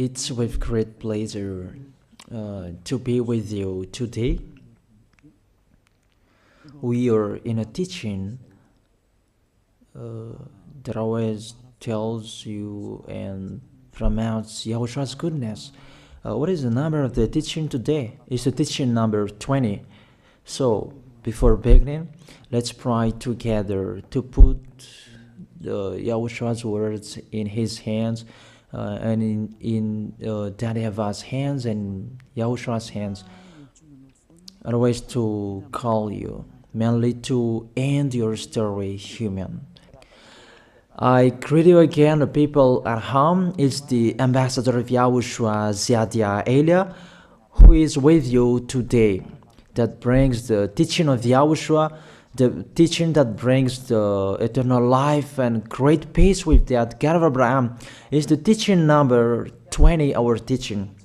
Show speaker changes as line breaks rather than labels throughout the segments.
It's with great pleasure to be with you today. We are in a teaching that always tells you and promotes Yahoshua's goodness. What is the number of the teaching today? It's the teaching number 20. So, before beginning, let's pray together to put Yahoshua's words in his hands and in Daddy YAHVAH's hands and Yahoshua's hands. Otherwise, to call you, mainly to end your story human. I greet you again, the people at home. It's the ambassador of Yahushua, Ziadia Elia, who is with you today, that brings the teaching of Yahushua, the teaching that brings the eternal life and great peace with that God of Abraham. Is the teaching number 20, our teaching.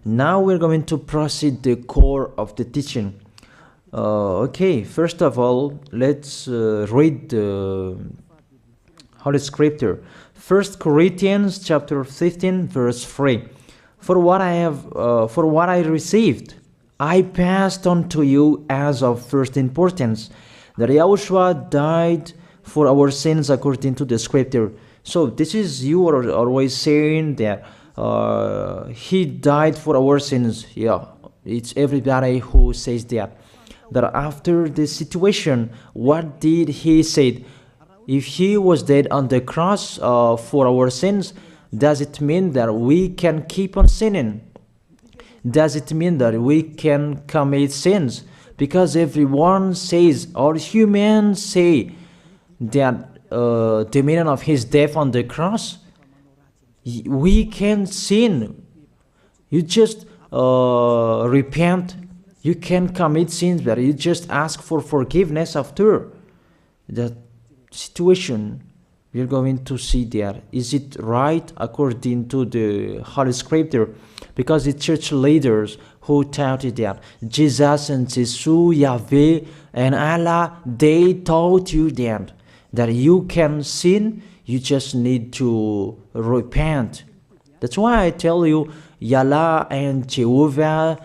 Now we're going to proceed the core of the teaching. Okay, first of all, let's read the Holy Scripture. 1 Corinthians chapter 15, verse 3. For what I received, I passed on to you as of first importance, that Yahushua died for our sins according to the Scripture. So this is, you are always saying that he died for our sins. Yeah, it's everybody who says that. That after the situation, what did he say? If he was dead on the cross for our sins, does it mean that we can keep on sinning? Does it mean that we can commit sins? Because everyone says, or humans say, that the meaning of his death on the cross, we can sin. You just repent. You can commit sins, but you just ask for forgiveness after that situation. We're going to see there. Is it right according to the Holy Scripture? Because the church leaders who taught it that Jesus and Jesus, Yahweh and Allah, they taught you that you can sin, you just need to repent. That's why I tell you, Yahlah and Jehovah,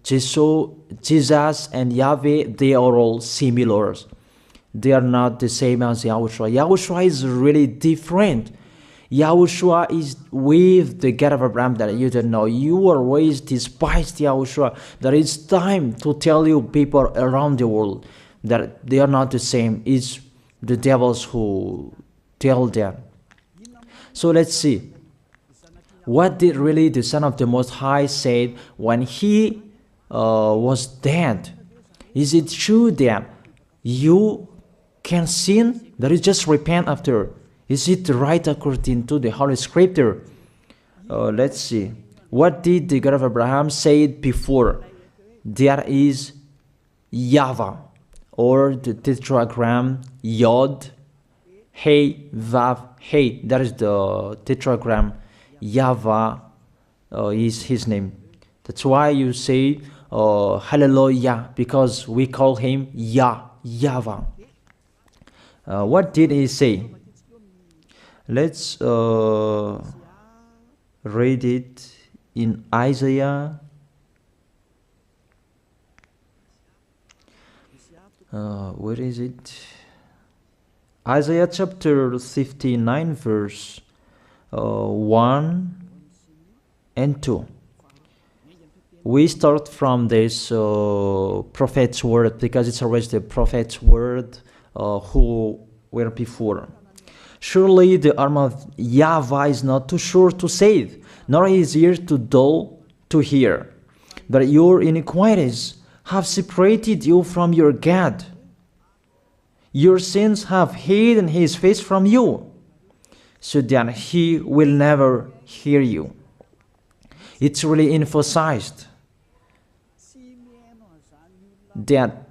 Jesus and Yahweh, they are all similar. They are not the same as Yahushua. Yahushua is really different. Yahushua is with the God of Abraham that you don't know. You always despised Yahushua. That it's time to tell you people around the world that they are not the same. It's the devils who tell them. So let's see. What did really the Son of the Most High say when he was dead? Is it true that you can sin? That is just repent after. Is it right according to the Holy Scripture? Let's see. What did the God of Abraham say before? There is YAHVAH, or the tetragram Yod, Hey, Vav, Hey. That is the tetragram. YAHVAH is his name. That's why you say Hallelujah, because we call him YAHVAH. What did he say? Let's read it in Isaiah. Where is it? Isaiah chapter 59, verse 1 and 2. We start from this prophet's word, because it's always the prophet's word who were before. Surely the arm of YAHVAH is not too short to save, nor his ear too dull to hear. But your iniquities have separated you from your God. Your sins have hidden his face from you, so that he will never hear you. It's really emphasized that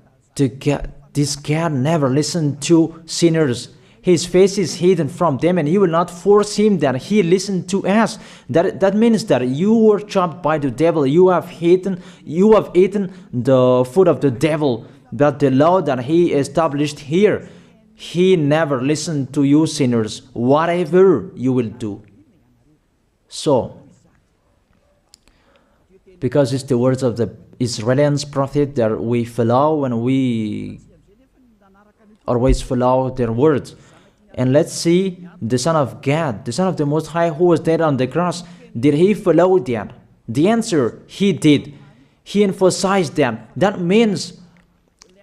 this God never listened to sinners. His face is hidden from them, and you will not force him that he listened to us. That means that you were trapped by the devil. You have eaten the food of the devil. But the law that he established here, he never listened to you sinners, whatever you will do. So, because it's the words of the Israeli prophet that we follow, and we always follow their words. And let's see the Son of God, the Son of the Most High, who was dead on the cross. Did he follow that? The answer, he did. He emphasized that. That means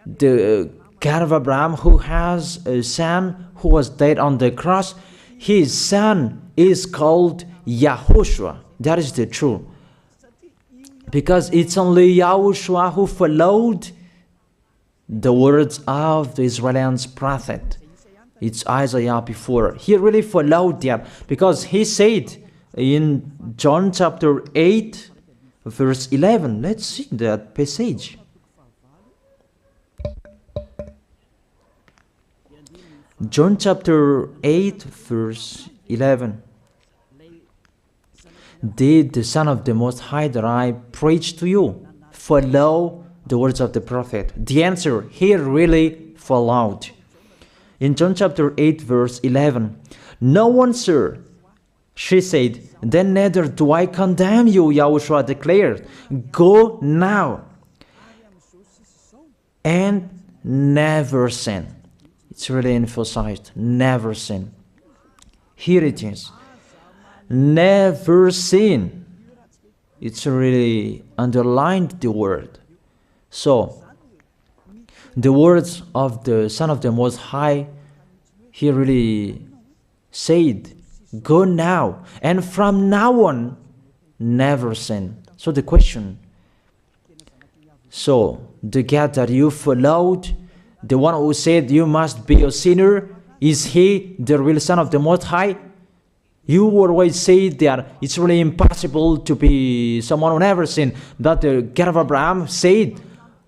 the God of Abraham, who has a son who was dead on the cross, his son is called YAHOSHUAH. That is the truth. Because it's only YAHOSHUAH who followed the words of the Israeli prophet. It's Isaiah before. He really followed that, because he said in John chapter 8, verse 11. Let's see that passage. John chapter 8, verse 11. Did the Son of the Most High that I preach to you follow the words of the prophet? The answer, he really followed. In John chapter 8, verse 11, "No one, sir," she said, "then neither do I condemn you," YAHOSHUAH declared. "Go now and never sin." It's really emphasized, never sin. Here it is. Never sin. It's really underlined the word. So, the words of the Son of the Most High, he really said, go now, and from now on, never sin. So the question, so the God that you followed, the one who said you must be a sinner, is he the real Son of the Most High? You always say that it's really impossible to be someone who never sinned. That the God of Abraham said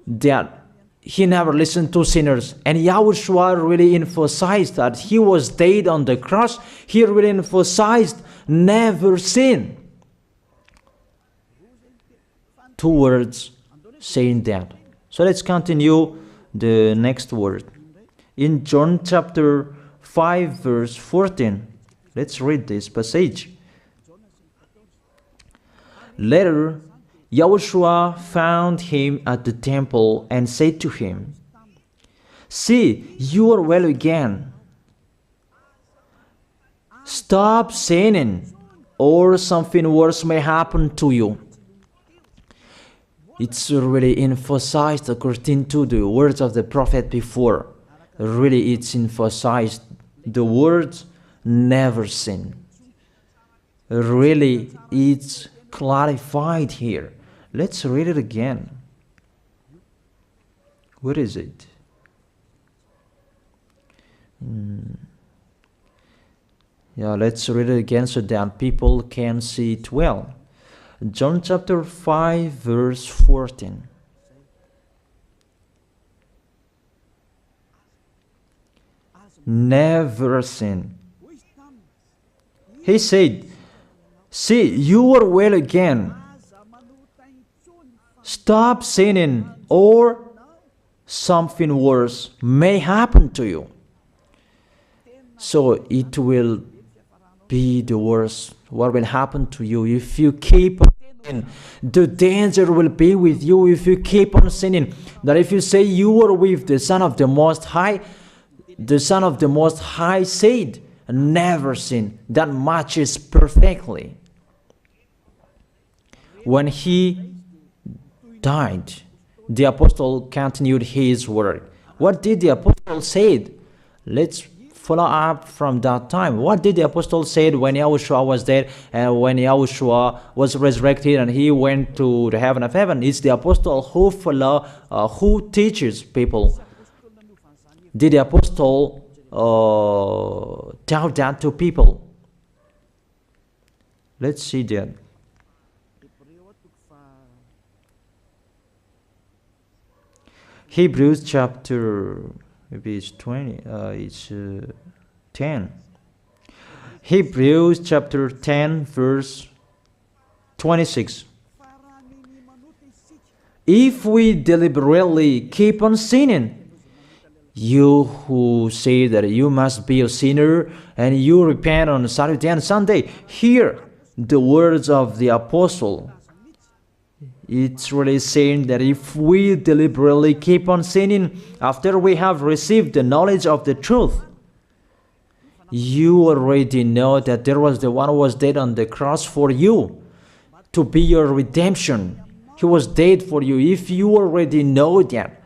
that he never listened to sinners. And YAHOSHUAH really emphasized that he was dead on the cross. He really emphasized never sin. Two words saying that. So let's continue the next word. In John chapter 5, verse 14. Let's read this passage. Later, YAHOSHUAH found him at the temple and said to him, "See, you are well again. Stop sinning, or something worse may happen to you." It's really emphasized according to the words of the prophet before. Really, it's emphasized the words never sin. Really, it's clarified here. Let's read it again. What is it? Yeah, let's read it again so that people can see it well. John chapter 5, verse 14. Never sin. He said, "See, you are well again. Stop sinning, or something worse may happen to you." So it will be the worst. What will happen to you if you keep on sinning? The danger will be with you if you keep on sinning. That if you say you are with the Son of the Most High, the Son of the Most High said, never sin. That matches perfectly. When he died, the apostle continued his work. What did the apostle say? Let's follow up from that time. What did the apostle say when YAHOSHUAH was dead and when YAHOSHUAH was resurrected and he went to the heaven of heaven? It's the apostle who teaches people. Did the apostle tell that to people? Let's see that. Hebrews chapter, maybe it's 20, it's 10. Hebrews chapter 10, verse 26. If we deliberately keep on sinning, you who say that you must be a sinner and you repent on Saturday and Sunday, here the words of the apostle. It's really saying that if we deliberately keep on sinning after we have received the knowledge of the truth, you already know that there was the one who was dead on the cross for you to be your redemption. He was dead for you. If you already know that,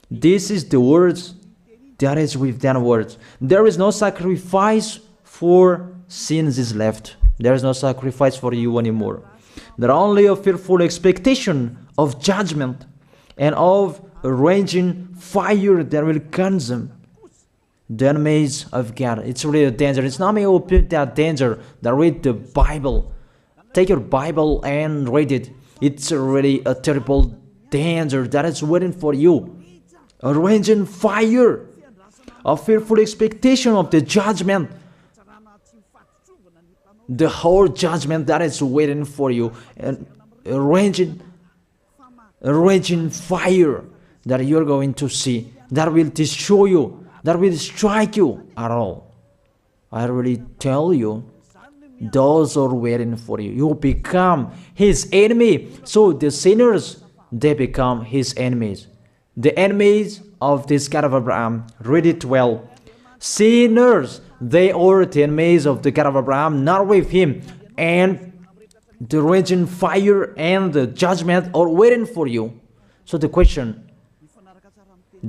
this is the words that is with that words. There is no sacrifice for sins is left. There is no sacrifice for you anymore. There only a fearful expectation of judgment and of a raging fire that will consume the enemies of God. It's really a danger. It's not me who put that danger that read the Bible. Take your Bible and read it. It's really a terrible danger that is waiting for you. A raging fire, a fearful expectation of the judgment. The whole judgment that is waiting for you, and a raging fire that you're going to see, that will destroy you, that will strike you at all. I really tell you, those are waiting for you. You become his enemy. So the sinners, they become his enemies. The enemies of this God of Abraham. Read it well. Sinners, they are the enemies of the God of Abraham, not with him. And the raging fire and the judgment are waiting for you. So the question,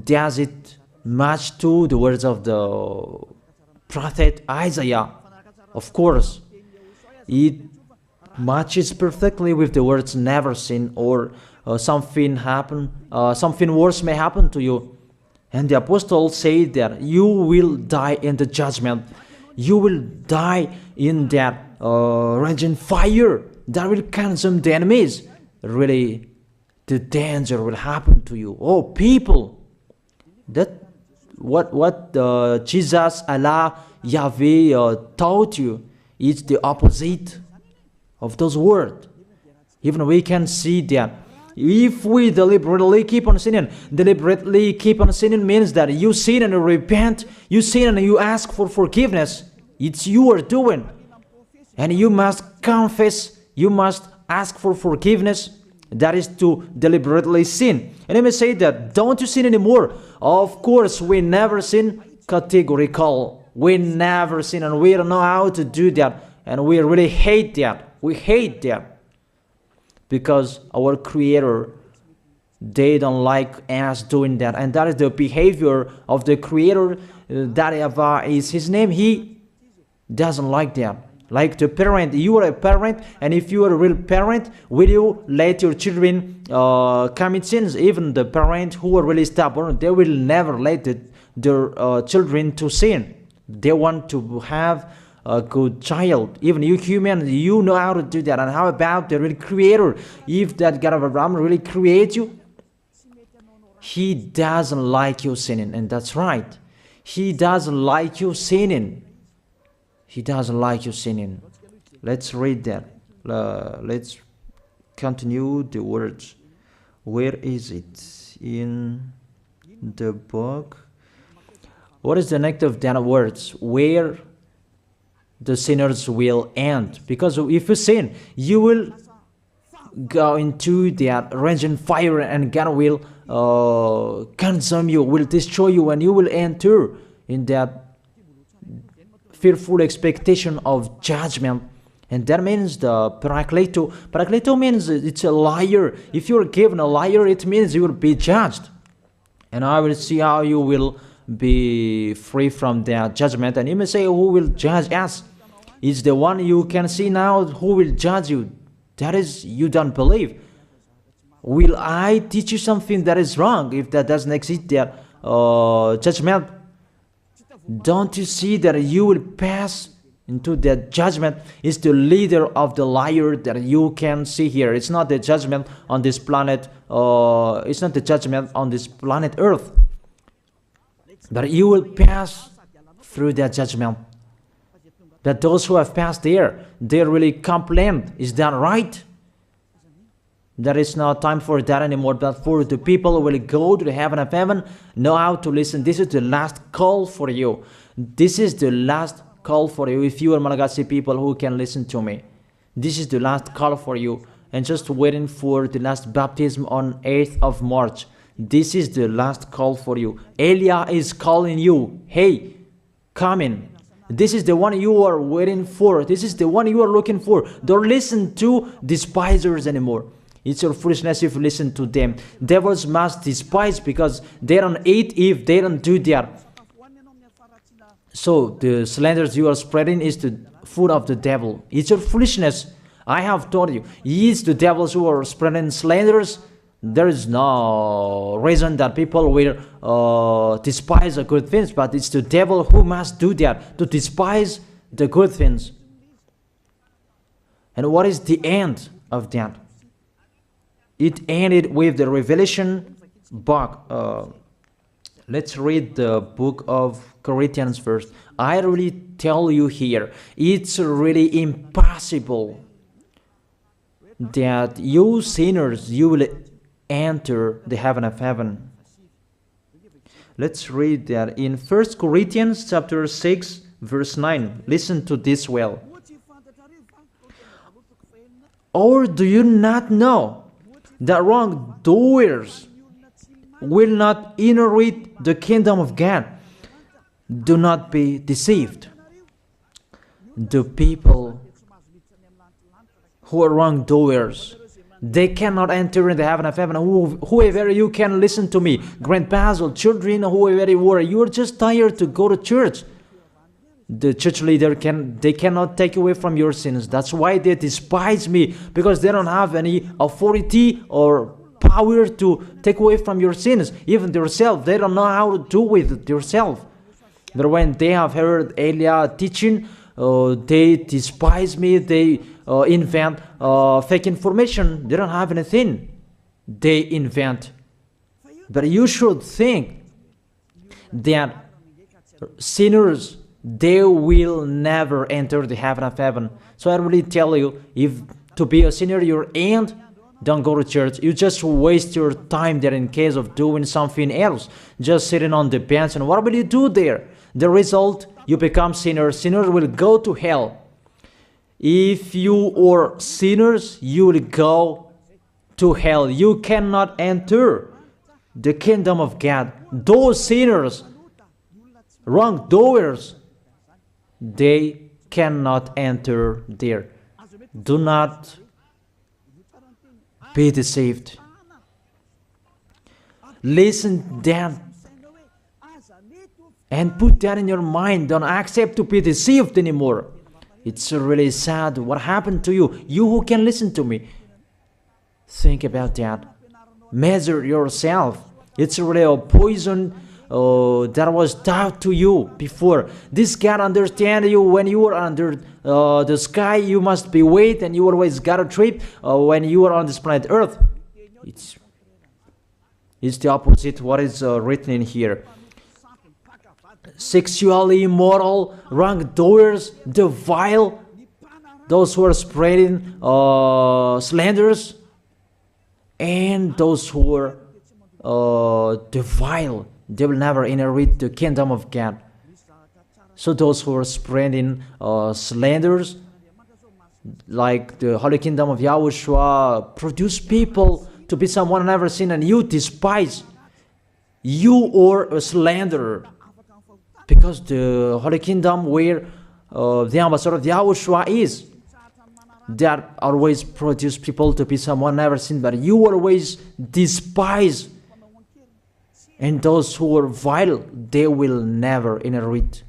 does it match to the words of the prophet Isaiah? Of course. It matches perfectly with the words never sin, or something worse may happen to you. And the apostle said that you will die in the judgment. You will die in that raging fire that will consume the enemies. Really, the danger will happen to you. Oh, people, that what Jesus, Allah, Yahweh taught you is the opposite of those words. Even we can see that. If we deliberately keep on sinning means that you sin and you repent, you sin and you ask for forgiveness. It's you are doing. And you must confess, you must ask for forgiveness. That is to deliberately sin. And I may say that, don't you sin anymore? Of course, we never sin categorical. We never sin, and we don't know how to do that. And we really hate that. We hate that. Because our Creator, they don't like us doing that. And that is the behavior of the Creator. That YAHVAH is his name. He doesn't like that. Like the parent, you are a parent, and if you are a real parent, will you let your children commit sins? Even the parents who are really stubborn, they will never let their children to sin. They want to have a good child. Even you human, you know how to do that. And how about the real Creator? If that God of Abraham really creates you, he doesn't like you sinning. And that's right. He doesn't like you sinning. He doesn't like you sinning. Let's read that. Let's continue the words. Where is it? In the book. What is the next of that words? Where the sinners will end. Because if you sin, you will go into that raging fire, and God will consume you, will destroy you, and you will enter in that fearful expectation of judgment. And that means the parakleto. Parakleto means it's a liar. If you're given a liar, it means you will be judged. And I will see how you will be free from that judgment. And you may say, who will judge us? It's the one you can see now who will judge you. That is, you don't believe. Will I teach you something that is wrong if that doesn't exist, that judgment? Don't you see that you will pass into that judgment? Is the leader of the liar that you can see here. It's not the judgment on this planet. It's not the judgment on this planet Earth. But you will pass through that judgment. That those who have passed there, they really complain. Is that right? There is no time for that anymore. But for the people who will go to the heaven of heaven, know how to listen. This is the last call for you. This is the last call for you. If you are Malagasy people who can listen to me, This is the last call for you. And just waiting for the last baptism on 8th of March. This is the last call for you. Elijah is calling you. Hey, come in. This is the one you are waiting for. This is the one you are looking for. Don't listen to despisers anymore. It's your foolishness if you listen to them. Devils must despise because they don't eat if they don't do that. So the slanders you are spreading is the food of the devil. It's your foolishness. I have told you. It's the devils who are spreading slanders. There is no reason that people will despise the good things, but it's the devil who must do that, to despise the good things. And what is the end of that? It ended with the Revelation book. Let's read the book of Corinthians first. I really tell you here, it's really impossible that you sinners, you will enter the heaven of heaven. Let's read that in 1 Corinthians chapter 6 verse 9. Listen to this well. Or do you not know that wrongdoers will not inherit the kingdom of God? Do not be deceived. The people who are wrongdoers, they cannot enter in the heaven of heaven. Whoever you can listen to me, grandpas or children, whoever you are, you are just tired to go to church. The church leader they cannot take away from your sins. That's why they despise me, because they don't have any authority or power to take away from your sins. Even themselves, they don't know how to do with yourself. But when they have heard Elijah teaching, they despise me. They invent fake information. They don't have anything. They invent. But you should think that sinners, they will never enter the heaven of heaven. So I really tell you, if to be a sinner your end, don't go to church. You just waste your time there in case of doing something else. Just sitting on the bench, and what will you do there? The result, you become sinners. Sinners will go to hell. If you are sinners, you will go to hell. You cannot enter the kingdom of God. Those sinners, wrongdoers, they cannot enter there. Do not be deceived. Listen then and put that in your mind. Don't accept to be deceived anymore. It's really sad what happened to you. You who can listen to me, think about that. Measure yourself. It's really a poison that was taught to you before. This God understand you when you are under the sky. You must be wait, and you always got a trip when you are on this planet Earth. It's the opposite what is written in here. Sexually immoral, wrongdoers, the vile, those who are spreading slanders, and those who are the vile, they will never inherit the kingdom of God. So those who are spreading slanders, like the Holy Kingdom of YAHOSHUAH, produce people to be someone never seen, and you despise. You are a slanderer. Because the Holy Kingdom where the ambassador of YAHOSHUAH is, that always produce people to be someone never seen, but you always despise. And those who are vile, they will never inherit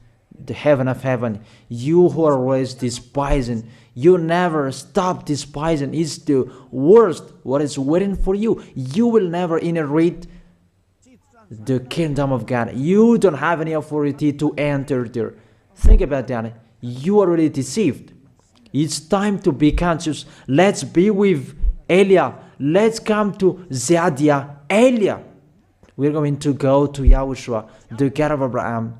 the heaven of heaven. You who are always despising, you never stop despising. It's the worst what is waiting for you. You will never inherit the kingdom of God. You don't have any authority to enter there. Think about that. You are already deceived. It's time to be conscious. Let's be with Elijah. Let's come to Zadiah. Elijah. We're going to go to YAHOSHUAH, the God of Abraham,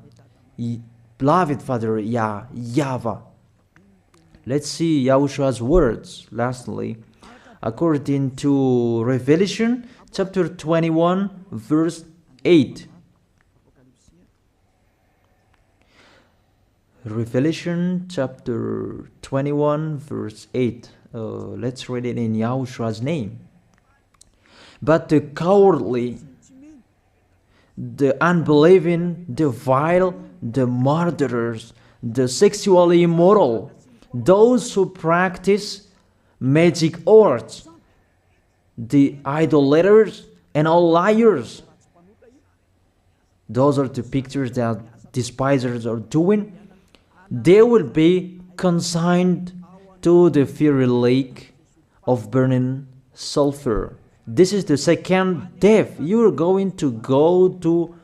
beloved Father YAHVAH. Let's see YAHOSHUAH's words. Lastly, according to Revelation chapter 21, verse 8. Revelation chapter 21 verse 8. Let's read it in Yahoshua's name. But the cowardly, the unbelieving, the vile, the murderers, the sexually immoral, those who practice magic arts, the idolaters, and all liars. Those are the pictures that despisers are doing. They will be consigned to the fiery lake of burning sulfur. This is the second death. You are going to go to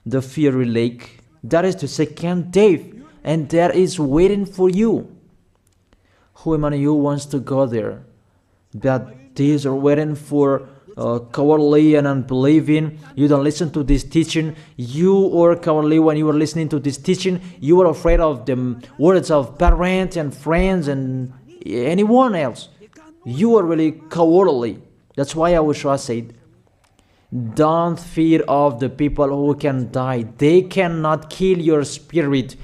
the fiery lake. That is the second death, and that is waiting for you. Who among you wants to go there? That these are waiting for cowardly and unbelieving. You don't listen to this teaching. You are cowardly when you are listening to this teaching. You are afraid of the words of parents and friends and anyone else. You are really cowardly. That's why YAHOSHUAH said, don't fear of the people who can die. They cannot kill your spirit.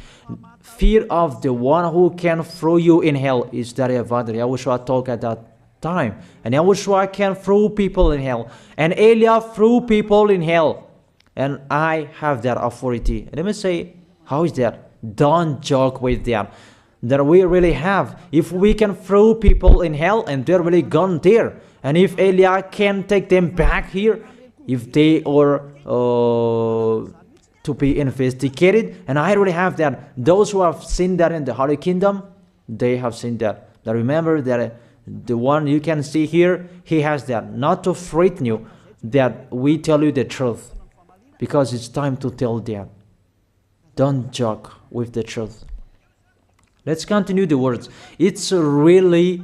Fear of the one who can throw you in hell. Is that YAHOSHUAH talked at that time. And YAHOSHUAH can throw people in hell. And Elia threw people in hell. And I have that authority. Let me say, how is that? Don't joke with that. That we really have. If we can throw people in hell and they're really gone there, and if Elia can take them back here, if they are to be investigated, and I really have that. Those who have seen that in the Holy Kingdom, they have seen that. Now remember that the one you can see here, he has that. Not to frighten you, that we tell you the truth, because it's time to tell that. Don't joke with the truth. Let's continue the words. It's really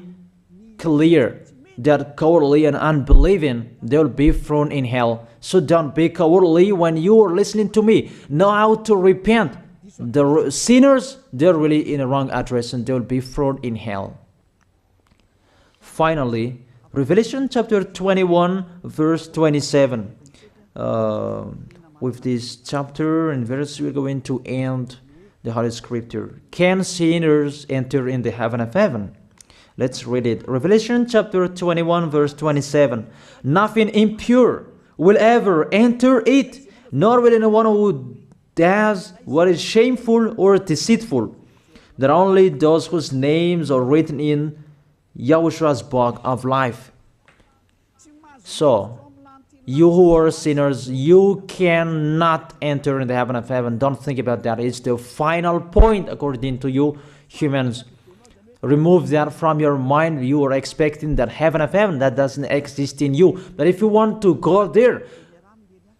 clear that cowardly and unbelieving, they will be thrown in hell. So don't be cowardly when you are listening to me. Know how to repent. The sinners, they're really in the wrong address and they will be thrown in hell. Finally, Revelation chapter 21 verse 27. With this chapter and verse, we're going to end the Holy Scripture. Can sinners enter in the heaven of heaven? Let's read it. Revelation chapter 21 verse 27. Nothing impure will ever enter it, nor will anyone who does what is shameful or deceitful. That only those whose names are written in YAHOSHUAH's book of life. So, you who are sinners, you cannot enter in the heaven of heaven. Don't think about that. It's the final point according to you humans. Remove that from your mind. You are expecting that heaven of heaven that doesn't exist in you. But if you want to go there,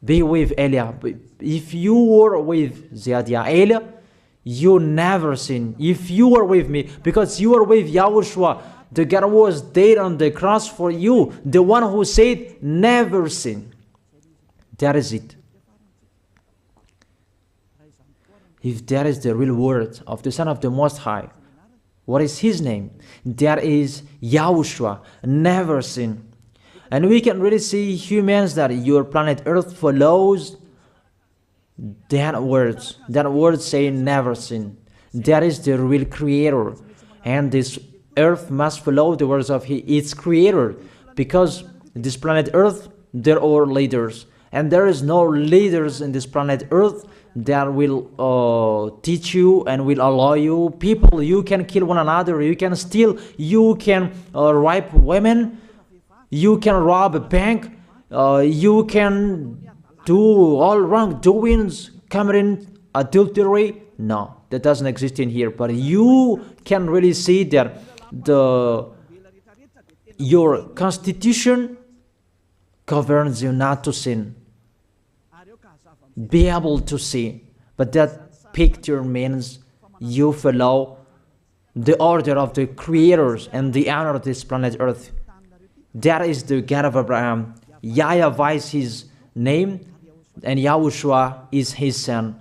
be with Elia. If you were with Elia, you never sin. If you are with me, because you are with YAHOSHUAH, the God was dead on the cross for you, the one who said never sin. That is it. If that is the real word of the Son of the Most High, what is his name? That is YAHOSHUAH, never sin. And we can really see humans that your planet Earth follows that words. That word saying never sin. That is the real creator. And this Earth must follow the words of its creator. Because this planet Earth, there are leaders. And there is no leaders in this planet Earth that will teach you and will allow you. People, you can kill one another, you can steal, you can rape women, you can rob a bank, you can do all wrongdoings, committing adultery. No, that doesn't exist in here. But you can really see that your constitution governs you not to sin. Be able to see. But that picture means you follow the order of the creators and the honor of this planet Earth. That is the God of Abraham. YAHVAH is his name, and YAHOSHUAH is his son.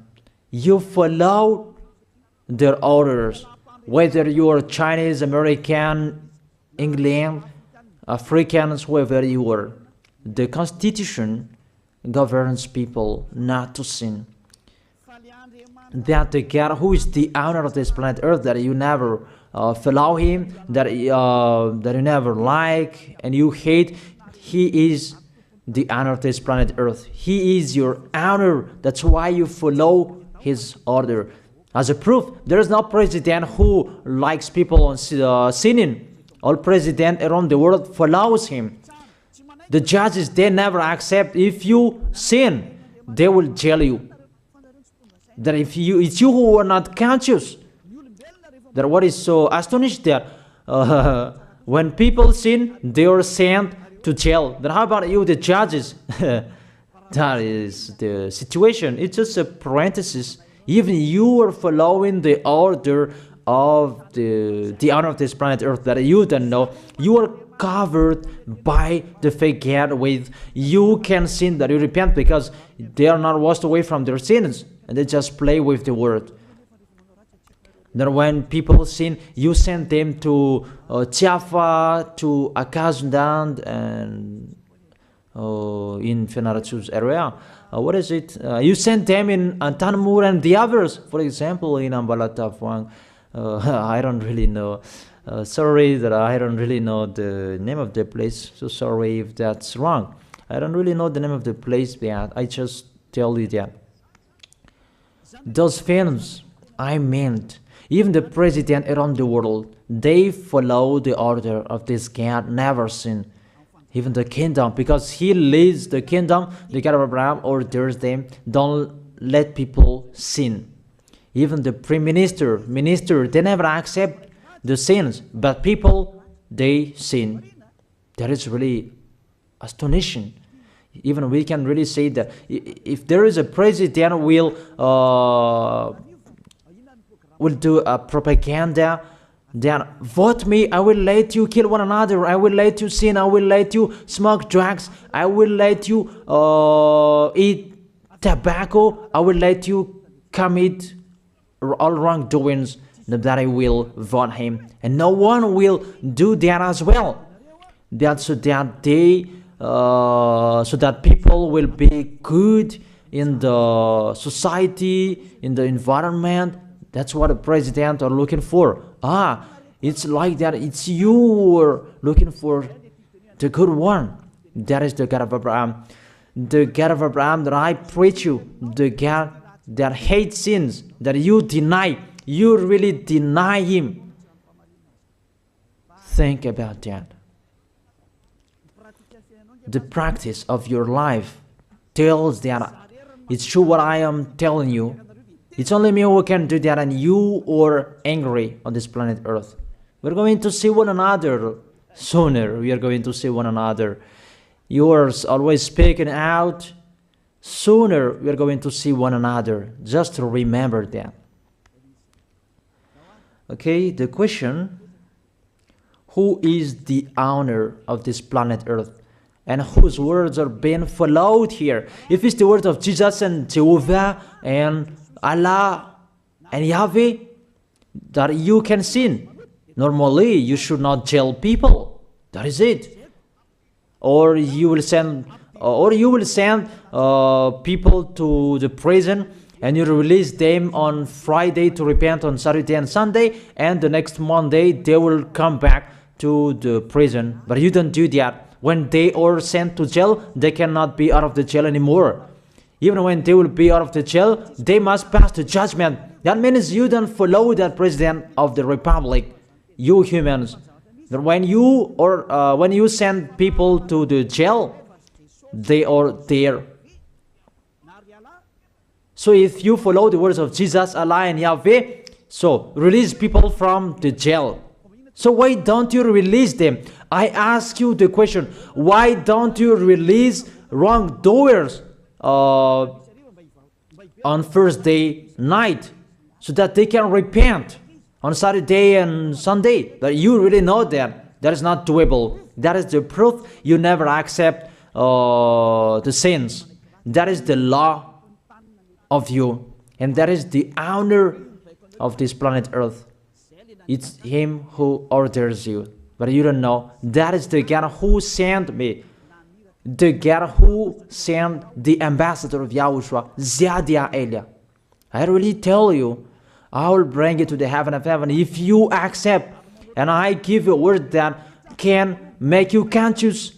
You follow their orders, whether you are Chinese, American, England, Africans, whoever you are. The Constitution governs people not to sin. that the God who is the owner of this planet Earth, that you never follow him, that you never like and you hate, he is the owner of this planet Earth. He is your owner. That's why you follow his order. As a proof, there is no president who likes people on sinning. All presidents around the world follows him. The judges, they never accept. If you sin, they will jail you. That if it's you who are not conscious. That what is so astonished that when people sin, they are sent to jail. Then how about you, the judges? That is the situation. It's just a parenthesis. Even you are following the order of the owner of this planet Earth that you don't know. You are covered by the fake God with you can sin, that you repent, because they are not washed away from their sins and they just play with the word. That when people sin, you send them to Java, to Akazundand, and in Fenarachu's area. What is it? You send them in Tanmur and the others. For example, in Ambalatafwang. I don't really know. Sorry that I don't really know the name of the place. So sorry if that's wrong. I don't really know the name of the place, but I just tell you that. Those films, I meant, even the president around the world, they follow the order of this God, never sin. Even the kingdom, because he leads the kingdom, the God of Abraham orders them, don't let people sin. Even the prime minister, they never accept the sins, but people, they sin. That is really astonishing. Even we can really say that if there is a president will do a propaganda, then vote me, I will let you kill one another, I will let you sin, I will let you smoke drugs, I will let you eat tobacco, I will let you commit all wrongdoings, that I will vote him. And no one will do that as well. That's so that so that people will be good in the society, in the environment. That's what the president are looking for. It's like that. It's you who are looking for the good one. That is the God of Abraham. The God of Abraham that I preach you. The God that hates sins, that you deny. You really deny him. Think about that. The practice of your life tells that it's true what I am telling you. It's only me who can do that, and you are angry on this planet Earth. We're going to see one another sooner. We are going to see one another. You are always speaking out. Sooner we are going to see one another. Just remember that. Okay, the question, who is the owner of this planet Earth? And whose words are being followed here? If it's the word of Jesus and Jehovah and Allah and Yahweh, that you can sin. Normally, you should not jail people. That is it. Or you will send people to the prison, and you release them on Friday to repent on Saturday and Sunday, and the next Monday they will come back to the prison. But you don't do that. When they are sent to jail, they cannot be out of the jail anymore. Even when they will be out of the jail, they must pass the judgment. That means you don't follow that president of the republic, you humans. When you send people to the jail, they are there. So if you follow the words of Jesus, Allah and Yahweh, so release people from the jail. So why don't you release them? I ask you the question, why don't you release wrongdoers on Thursday night so that they can repent on Saturday and Sunday? But you really know that that is not doable. That is the proof you never accept the sins. That is the law of you, and that is the owner of this planet Earth. It's him who orders you, but you don't know. That is the God who sent me, the God who sent the ambassador of Yahushua, Zadia Elia. I really tell you, I will bring you to the heaven of heaven if you accept. And I give you a word that can make you conscious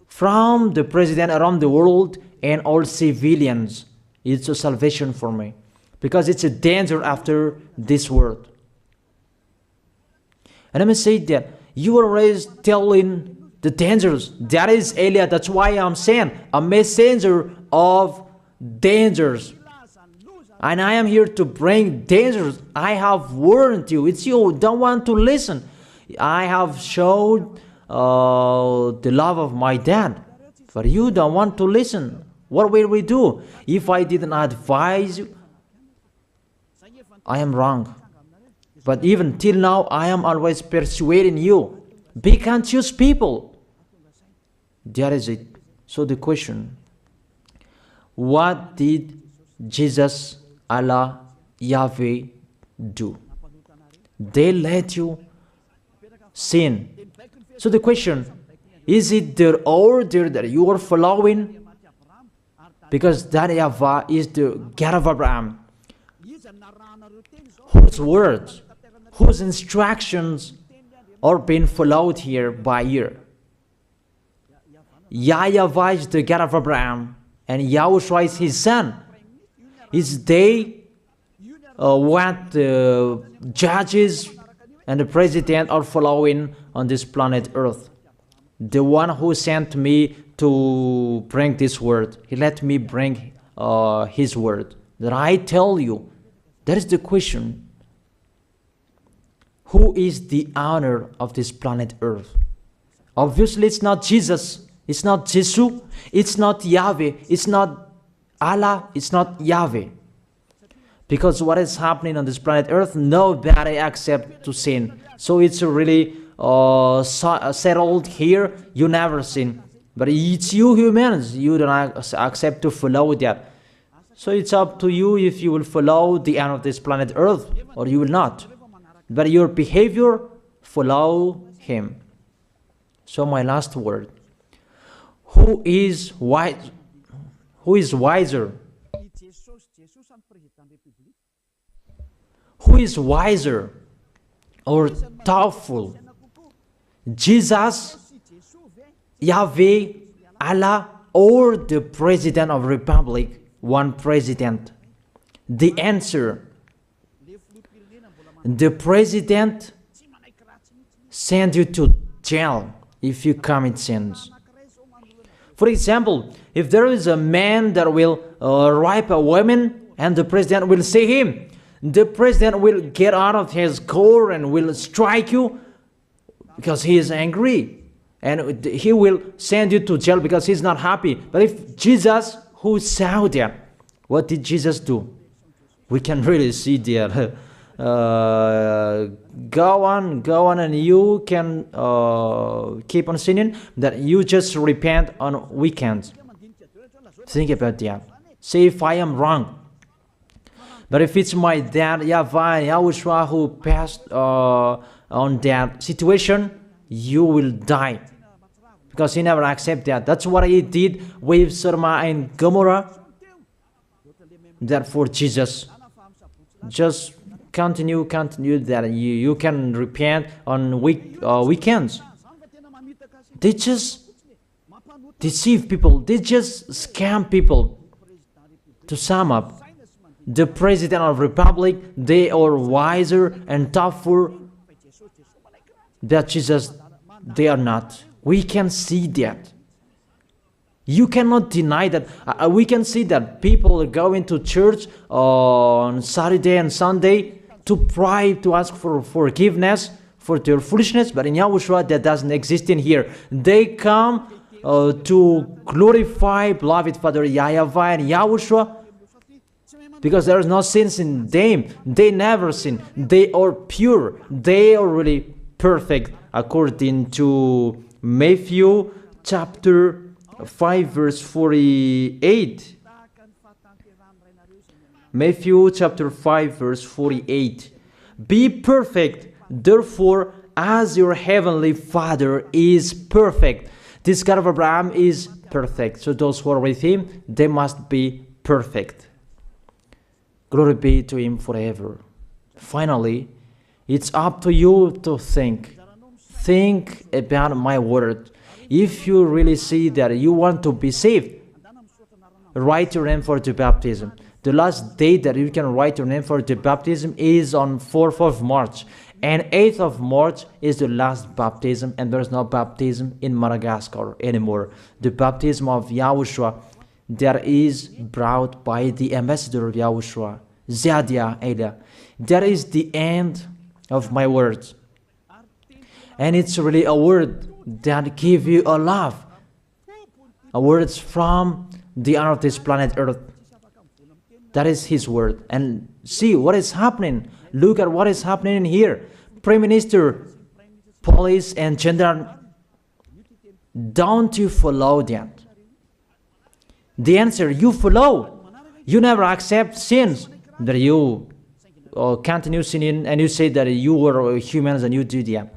from the president around the world and all civilians. It's a salvation for me. Because it's a danger after this world. And let me say that you are always telling the dangers. That is Elia. That's why I'm saying a messenger of dangers. And I am here to bring dangers. I have warned you. It's you who don't want to listen. I have showed the love of my dad. But you don't want to listen. What will we do? If I didn't advise you, I am wrong. But even till now, I am always persuading you. Be conscious people. That is it. So the question, what did Jesus, Allah, Yahweh do? They let you sin. So the question, is it their order that you are following? Because that YAHVAH is the God of Abraham, whose words, whose instructions are being followed here by year. YAHVAH is the God of Abraham, and YAHOSHUAH is his son. Is they what the judges and the president are following on this planet Earth. The one who sent me to bring this word, he let me bring his word. That I tell you, that is the question. Who is the owner of this planet Earth? Obviously, it's not Jesus. It's not Jesus. It's not Yahweh. It's not Allah. It's not Yahweh. Because what is happening on this planet Earth, nobody accepts to sin. So it's really settled here. You never sin. But it's you humans. You don't accept to follow that. So it's up to you if you will follow the end of this planet Earth or you will not. But your behavior, follow him. So my last word. Who is wise? Who is wiser? Who is wiser or doubtful? Jesus, Yahweh, Allah, or the President of the Republic? One president. The answer. The president sends you to jail if you commit sins. For example, if there is a man that will rape a woman and the president will see him, the president will get out of his car and will strike you because he is angry. And he will send you to jail because he's not happy. But if Jesus, who saw that, what did Jesus do? We can really see that. Go on, and you can keep on sinning, that you just repent on weekends. Think about that. See if I am wrong. But if it's my dad, YAHVAH, YAHOSHUAH, who passed on that situation, you will die. Because he never accepted that. That's what he did with Sodom and Gomorrah. Therefore, Jesus, just continue that you can repent on weekends. They just deceive people. They just scam people. To sum up, the President of the Republic, they are wiser and tougher than Jesus. They are not. We can see that. You cannot deny that. We can see that people are going to church on Saturday and Sunday to pray, to ask for forgiveness for their foolishness. But in YAHOSHUAH, that doesn't exist in here. They come to glorify beloved Father YAHVAH and YAHOSHUAH because there is no sins in them. They never sin. They are pure. They are really perfect according to Matthew chapter 5 verse 48. Matthew chapter 5 verse 48. Be perfect, therefore, as your heavenly Father is perfect. This God of Abraham is perfect. So those who are with him, they must be perfect. Glory be to Him forever. Finally, it's up to you to think. Think about my word. If you really see that you want to be saved, write your name for the baptism. The last date that you can write your name for the baptism is on 4th of March. And 8th of March is the last baptism, and there's no baptism in Madagascar anymore. The baptism of Yahushua that is brought by the ambassador of Yahushua, Zadia Elia. That is the end of my words. And it's really a word that gives you a love. A word from the honor of this planet Earth. That is His word. And see what is happening. Look at what is happening in here. Prime Minister, police and gendarme, don't you follow that? The answer, you follow. You never accept sins. That you continue sinning and you say that you were humans and you do that.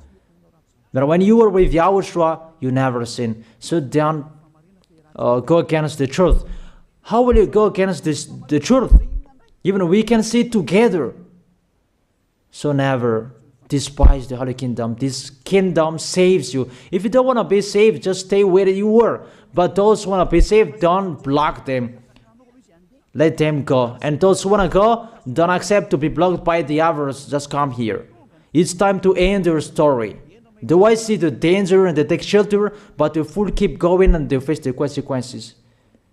But when you were with Yahushua, you never sin. So don't go against the truth. How will you go against the truth? Even we can sit together. So never despise the Holy Kingdom. This kingdom saves you. If you don't want to be saved, just stay where you were. But those who want to be saved, don't block them. Let them go. And those who want to go, don't accept to be blocked by the others. Just come here. It's time to end your story. Do I see the danger and they take shelter, but the fool keep going and they face the consequences?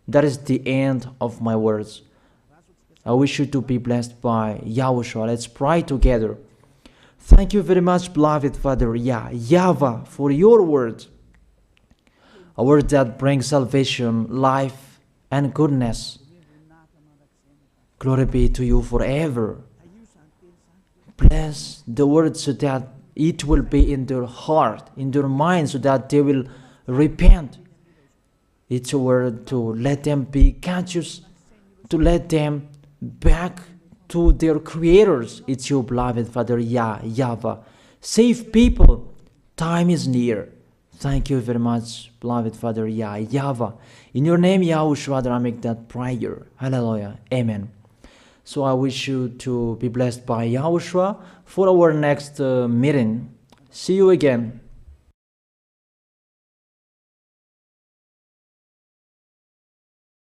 That is the end of my words. I wish you to be blessed by Yahushua. Let's pray together. Thank you very much, beloved Father YAHVAH, for your word. A word that brings salvation, life, and goodness. Glory be to you forever. Bless the word so that it will be in their heart, in their mind, so that they will repent. It's a word to let them be conscious, to let them back to their creators. It's your beloved Father YAHVAH. Save people. Time is near. Thank you very much, beloved Father YAHVAH. In your name, Yahushua, that I make that prayer. Hallelujah. Amen. So I wish you to be blessed by Yahushua for our next meeting. See you again.